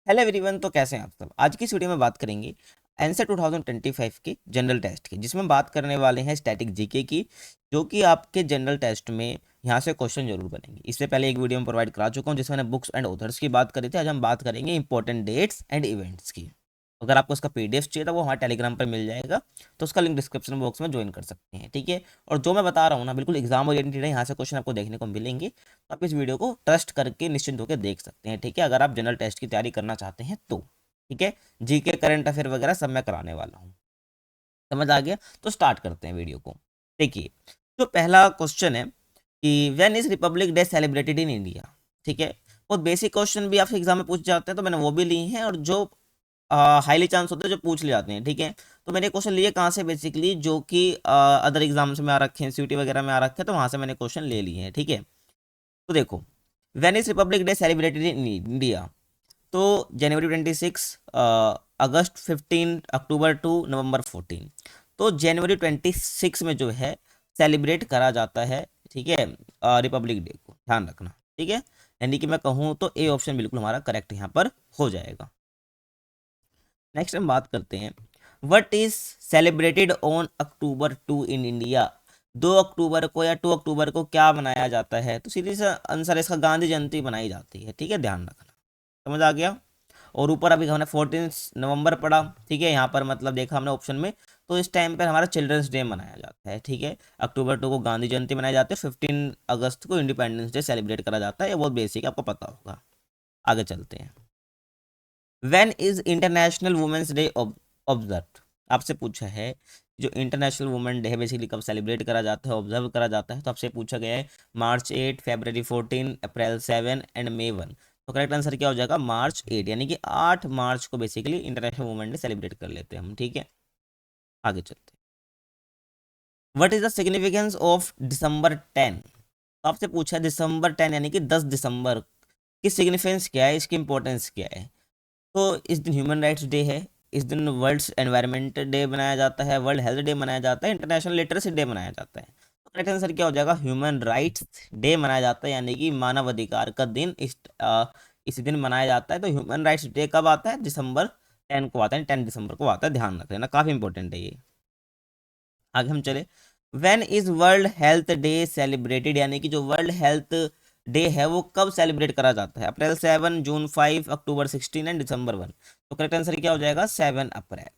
Hello everyone, तो कैसे हैं आप सब। आज की इस वीडियो में बात करेंगे आंसर 2025 के जनरल टेस्ट की, जिसमें बात करने वाले हैं स्टैटिक जीके की, जो कि आपके जनरल टेस्ट में यहाँ से क्वेश्चन जरूर बनेंगे। इससे पहले एक वीडियो में प्रोवाइड करा चुका हूँ जिसमें मैंने बुक्स एंड ऑथर्स की बात करी थी। आज हम बात करेंगे इंपॉर्टेंट डेट्स एंड इवेंट्स की। अगर आपको उसका पीडीएफ चाहिए तो वो हमारे टेलीग्राम पर मिल जाएगा, तो उसका लिंक डिस्क्रिप्शन बॉक्स में ज्वाइन कर सकते हैं, ठीक है। और जो मैं बता रहा हूँ ना, बिल्कुल एग्जाम ओरिएंटेड है, यहाँ से क्वेश्चन आपको देखने को मिलेंगे। तो आप इस वीडियो को ट्रस्ट करके निश्चिंत होकर देख सकते हैं, ठीक है, अगर आप जनरल टेस्ट की तैयारी करना चाहते हैं तो। ठीक है, जीके करंट अफेयर वगैरह सब मैं कराने वाला हूँ। समझ आ गया? तो स्टार्ट करते हैं वीडियो को। देखिए, जो पहला क्वेश्चन है कि when is Republic day celebrated in India. ठीक है, बहुत बेसिक क्वेश्चन भी आपसे एग्जाम में पूछ जाते हैं, तो मैंने वो भी लिए हैं, और जो हाईली चांस होते हैं जो पूछ ले जाते हैं, ठीक है। तो मैंने क्वेश्चन लिए कहाँ से, बेसिकली जो कि अदर एग्जाम्स में आ रखे हैं, सीयूटी वगैरह में आ रखे हैं, तो वहाँ से मैंने क्वेश्चन ले लिए हैं, ठीक है। तो देखो, when is Republic day celebrated in India. तो जनवरी 26, अगस्त 15, अक्टूबर 2, नवंबर 14। तो जनवरी 26 में जो है सेलिब्रेट करा जाता है, ठीक है, रिपब्लिक डे को, ध्यान रखना, ठीक है। यानी कि मैं कहूँ तो ए ऑप्शन बिल्कुल हमारा करेक्ट यहाँ पर हो जाएगा। नेक्स्ट हम बात करते हैं, what is celebrated on October 2 in India. 2 अक्टूबर को या 2 अक्टूबर को क्या मनाया जाता है? तो सीधी सा आंसर इसका गांधी जयंती मनाई जाती है, ठीक है, ध्यान रखना। समझ आ गया? और ऊपर अभी हमने 14 नवंबर पढ़ा, ठीक है, यहाँ पर मतलब देखा हमने ऑप्शन में, तो इस टाइम पर हमारा चिल्ड्रंस डे मनाया जाता है, ठीक है। अक्टूबर 2 को गांधी जयंती मनाई जाती है, 15 अगस्त को इंडिपेंडेंस डे सेलिब्रेट करा जाता है। ये बहुत बेसिक आपको पता होगा। आगे चलते हैं, when is international women's day observe. आपसे पूछा है जो इंटरनेशनल वुमेन डे है बेसिकली कब सेलिब्रेट करा जाता है, ऑब्जर्व करा जाता है। तो आपसे पूछा गया है March 8, February 14, April 7 and May 1। तो करेक्ट आंसर क्या हो जाएगा? March 8, यानी कि 8 मार्च को basically international women day celebrate कर लेते हैं हम, ठीक है। आगे चलते हैं, what is the significance of December 10। तो आपसे पूछा है December 10 यानी कि 10 दिसंबर की सिग्निफिकेंस क्या है, इसकी इंपॉर्टेंस क्या है। तो इस दिन ह्यूमन राइट्स डे है, इस दिन वर्ल्ड एनवायरनमेंट डे मनाया जाता है, वर्ल्ड हेल्थ डे मनाया जाता है, इंटरनेशनल लिटरेसी डे मनाया जाता है। तो करेक्ट आंसर क्या हो जाएगा? ह्यूमन राइट्स डे मनाया जाता है, यानी कि मानव अधिकार का दिन इस दिन मनाया जाता है। तो ह्यूमन राइट्स डे कब आता है? December 10 को आता है, 10 दिसंबर को आता है, ध्यान रख लेना, काफी इंपॉर्टेंट है ये। आगे हम चले, when is world health day celebrated, यानी कि जो वर्ल्ड हेल्थ डे है वो कब सेलिब्रेट करा जाता है? April 7, June 5, October 16 and December 1। तो करेक्ट आंसर क्या हो जाएगा? 7 अप्रैल,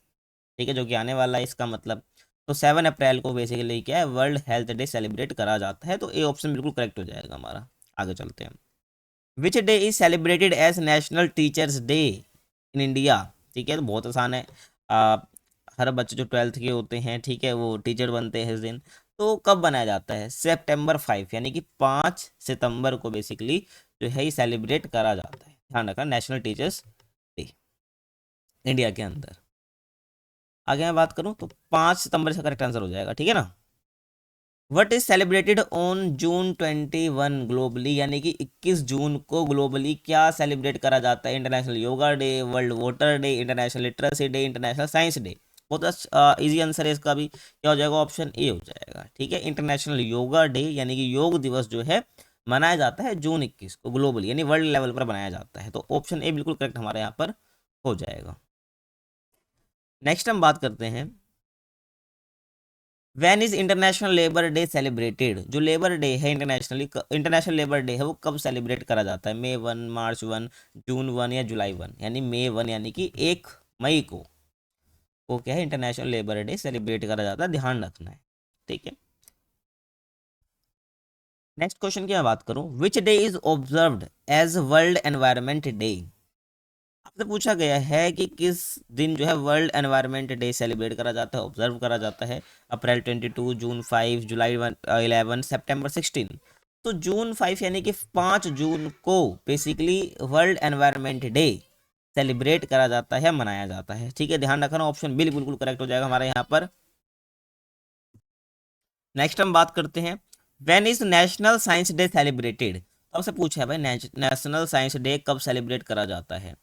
ठीक है, जो कि आने वाला है इसका मतलब। तो 7 अप्रैल को बेसिकली क्या है, वर्ल्ड हेल्थ डे सेलिब्रेट करा जाता है। तो ए ऑप्शन बिल्कुल करेक्ट हो जाएगा हमारा। आगे चलते हैं, which day is celebrated as national teachers day in India. ठीक है, तो बहुत आसान है। आ, हर बच्चे जो 12th के होते हैं, ठीक है, वो टीचर बनते हैं इस दिन। तो कब बनाया जाता है? September 5, यानी कि 5 सितंबर को बेसिकली जो है ये सेलिब्रेट करा जाता है। ध्यान रखना, नेशनल टीचर्स डे इंडिया के अंदर। आगे मैं बात करूं तो 5 सितंबर इसका करेक्ट आंसर हो जाएगा, ठीक है ना। What is celebrated on June 21 globally, यानी कि 21 जून को ग्लोबली क्या सेलिब्रेट करा जाता है? International yoga day, world water day, international literacy day, international science day. बहुत इजी आंसर है इसका भी, क्या हो जाएगा? ऑप्शन ए हो जाएगा, ठीक है। इंटरनेशनल योगा डे यानी कि योग दिवस जो है मनाया जाता है June 21 को ग्लोबली, यानी वर्ल्ड लेवल पर मनाया जाता है। तो ऑप्शन ए बिल्कुल करेक्ट हमारे यहाँ पर हो जाएगा। नेक्स्ट हम बात करते हैं, when is international labour day celebrated. जो लेबर डे है इंटरनेशनल लेबर डे है वो कब सेलिब्रेट करा जाता है? May 1, March 1, June 1 या July 1। यानी May 1 यानी कि 1 मई को क्या है, इंटरनेशनल लेबर डे सेलिब्रेट करा जाता है, ध्यान रखना है, ठीक है। नेक्स्ट क्वेश्चन की मैं बात करूं, which day is observed as world environment day. आपसे पूछा गया है कि किस दिन जो है वर्ल्ड एनवायरनमेंट डे सेलिब्रेट करा जाता है, ऑब्जर्व करा जाता है। April 22, June 5, July 11, September 16। तो June 5 यानी कि 5 जून को basically world environment day celebrate करा जाता है, मनाया जाता है, ठीक है, ध्यान रखना। ऑप्शन बी बिल्कुल करेक्ट हो जाएगा हमारे यहाँ पर। नेक्स्ट हम बात करते हैं, when is national science day celebrated. तो आपसे पूछा है भाई नेशनल साइंस डे कब सेलिब्रेट करा जाता है?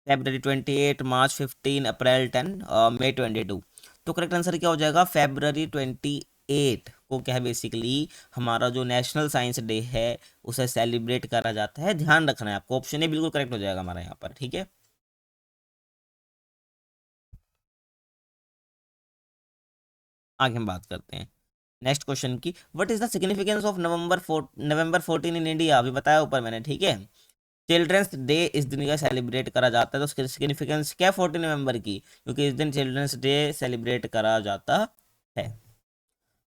February 28, March 15, April 10, May 22। तो करेक्ट आंसर क्या हो जाएगा? February 28 को क्या है, बेसिकली हमारा जो नेशनल साइंस डे है उसे सेलिब्रेट करा जाता है, ध्यान रखना है आपको। ऑप्शन ए बिल्कुल करेक्ट हो जाएगा हमारा यहाँ पर, ठीक है। आगे हम बात करते हैं नेक्स्ट क्वेश्चन की। What is the significance of November 14 in India? अभी बताया ऊपर मैंने, ठीक है। चिल्ड्रंस डे इस दिन का सेलिब्रेट करा जाता है, तो उसकी सिग्निफिकेंस क्या 14 नवंबर की? क्योंकि इस दिन चिल्ड्रंस डे सेलिब्रेट करा जाता है।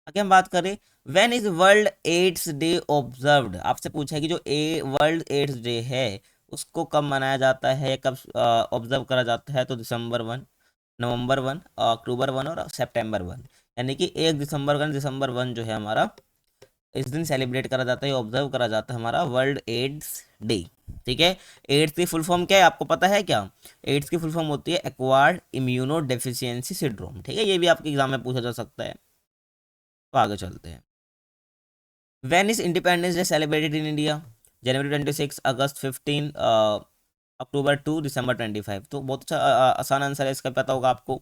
आगे हम बात करें, when is world AIDS day observed? आपसे पूछा है कि जो वर्ल्ड एड्स डे है उसको कब मनाया जाता है, कब ऑब्जर्व करा जाता है? तो दिसंबर 1, नवंबर 1, अक्टूबर 1 और सितंबर 1। यानी कि 1 दिसंबर दिसंबर 1 जो है हमारा, इस दिन सेलिब्रेट करा जाता है, ऑब्जर्व करा जाता है हमारा वर्ल्ड एड्स डे। ठीक है। एड्स की फुल फॉर्म क्या है, आपको पता है क्या? एड्स की फुल फॉर्म होती है एक्वायर्ड इम्यूनो डेफिशिएंसी सिंड्रोम। ठीक है, ये भी आपके एग्जाम में पूछा जा सकता है। तो आगे चलते हैं। When is independence day celebrated in India? January 26, August 15, October 2, December 25। तो बहुत अच्छा आसान आंसर है इसका, पता होगा आपको।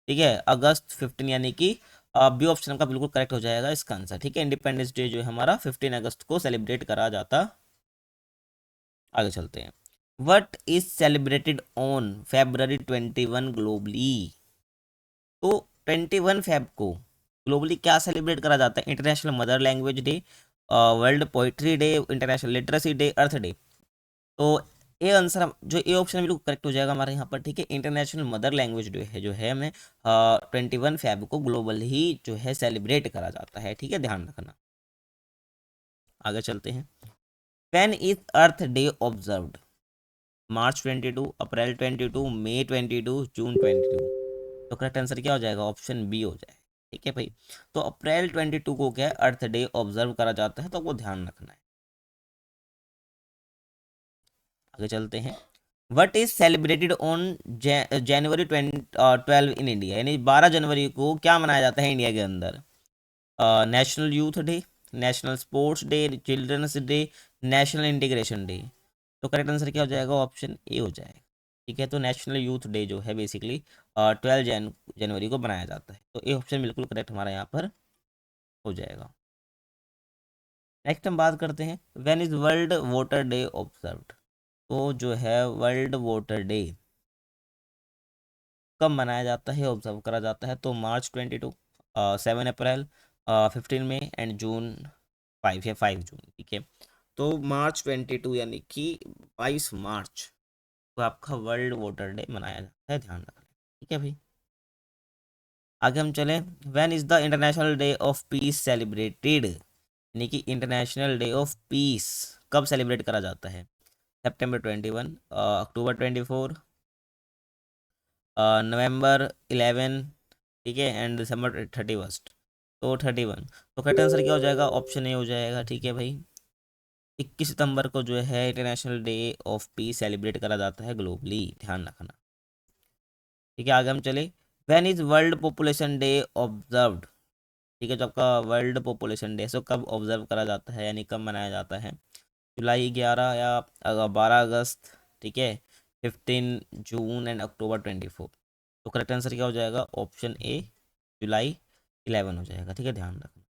ठीक है, August 15, यानी कि बी ऑप्शन का बिल्कुल करेक्ट हो जाएगा इसका आंसर। ठीक है, इंडिपेंडेंस डे जो है हमारा 15 अगस्त को सेलिब्रेट करा जाता। आगे चलते हैं। What is celebrated on February 21 globally? तो 21 फेब को ग्लोबली क्या सेलिब्रेट करा जाता है? International mother language day, world poetry day, international literacy day, earth day. तो ए आंसर जो ए ऑप्शन बिल्कुल करेक्ट हो जाएगा हमारे यहाँ पर। ठीक है, इंटरनेशनल मदर लैंग्वेज डे है जो है हमें 21 फेब को ग्लोबल ही जो है सेलिब्रेट करा जाता है। ठीक है, ध्यान रखना। आगे चलते हैं। When is earth day observed? March 22, April 22, May 22, June 22। तो करेक्ट आंसर क्या हो जाएगा? ऑप्शन बी हो जाएगा। ठीक है भाई, तो April 22 को क्या है, अर्थ डे ऑब्जर्व करा जाता है, तो वो ध्यान रखना है। आगे चलते हैं। What is celebrated on January 12 in India? यानी 12 जनवरी को क्या मनाया जाता है इंडिया के अंदर? National youth day, national sports day, children's day, national integration day. तो करेक्ट आंसर क्या हो जाएगा? ऑप्शन ए हो जाएगा। ठीक है, तो नेशनल यूथ डे जो है बेसिकली 12 जनवरी को बनाया जाता है, तो ए ऑप्शन बिल्कुल करेक्ट हमारा यहाँ पर हो जाएगा। नेक्स्ट हम बात करते हैं, when is world voter day observed? तो जो है वर्ल्ड वोटर डे कब मनाया जाता है, ऑब्जर्व करा जाता है? तो March 22, 7 April, 15 May and June 5 या 5 जून। ठीक है, तो March 22 यानी कि 22 मार्च को आपका वर्ल्ड वोटर डे मनाया जाता है, ध्यान रखना। ठीक है भाई, आगे हम चलें। When is the international day of peace celebrated? यानी कि इंटरनेशनल डे ऑफ पीस कब सेलिब्रेट करा जाता है? September 21, October 24, November 11, ठीक है, एंड December 31। तो 31, तो करेक्ट आंसर क्या हो जाएगा? ऑप्शन ए हो जाएगा। ठीक है भाई, 21 सितंबर को जो है international day of peace celebrate करा जाता है ग्लोबली, ध्यान रखना। ठीक है, आगे हम चले। When is world population day observed? ठीक है, जो आपका वर्ल्ड पॉपुलेशन डे सो कब ऑब्जर्व करा जाता है, यानी कब मनाया जाता है? July 11 या 12 अगस्त? ठीक है, 15 जून एंड October 24। तो करेक्ट आंसर क्या हो जाएगा? ऑप्शन ए, July 11 हो जाएगा। ठीक है, ध्यान रखना।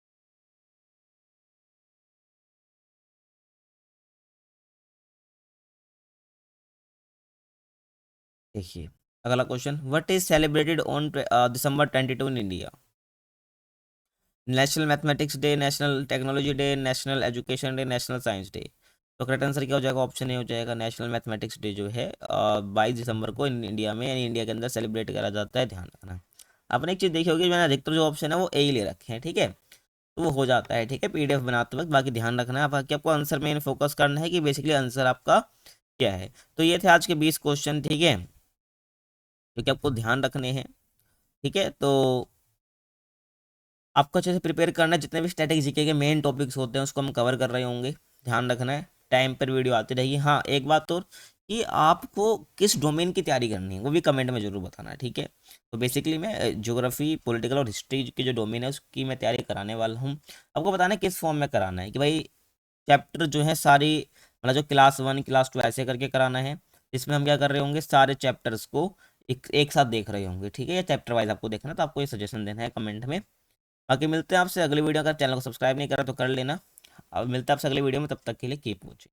देखिए अगला question, what is celebrated on December 22 in India? National mathematics day, national technology day, national education day, national science day. तो करेक्ट आंसर क्या हो जाएगा? ऑप्शन ए हो जाएगा। नेशनल मैथमेटिक्स डे जो है 22 दिसंबर को इंडिया में यानी इंडिया के अंदर सेलिब्रेट करा जाता है, ध्यान रखना। आपने एक चीज़ देखी होगी, मैंने अधिकतर जो ऑप्शन है वो ए ही ले रखे हैं। ठीक है, तो वो हो जाता है। ठीक है, पीडीएफ बनाते वक्त बाकी ध्यान रखना है आप कि आपको आंसर में फोकस करना है कि बेसिकली आंसर आपका क्या है। तो ये थे आज के 20 क्वेश्चन। ठीक है, जो कि आपको ध्यान रखने हैं। ठीक है, तो आपको अच्छे से प्रिपेयर करना है, जितने भी स्टैटिक जीके के मेन टॉपिक्स होते हैं उसको हम कवर कर रहे होंगे, ध्यान रखना है। टाइम पर वीडियो आती रहेगी। हाँ, एक बात और कि आपको किस डोमेन की तैयारी करनी है वो भी कमेंट में जरूर बताना है। ठीक है, तो बेसिकली मैं ज्योग्राफी, पॉलिटिकल और हिस्ट्री की जो डोमेन है उसकी मैं तैयारी कराने वाला हूँ। आपको बताना है किस फॉर्म में कराना है, कि भाई चैप्टर जो है सारी, मतलब जो क्लास 1 क्लास 2 ऐसे करके कराना है। इसमें हम क्या कर रहे होंगे, सारे चैप्टर्स को एक साथ देख रहे होंगे। ठीक है, या चैप्टर वाइज आपको देखना है, तो आपको ये सजेशन देना है कमेंट में। बाकी मिलते हैं आपसे अगली वीडियो। अगर चैनल को सब्सक्राइब नहीं करा तो कर लेना। अब मिलते हैं आपसे अगली वीडियो में, तब तक के लिए कीप वॉचिंग।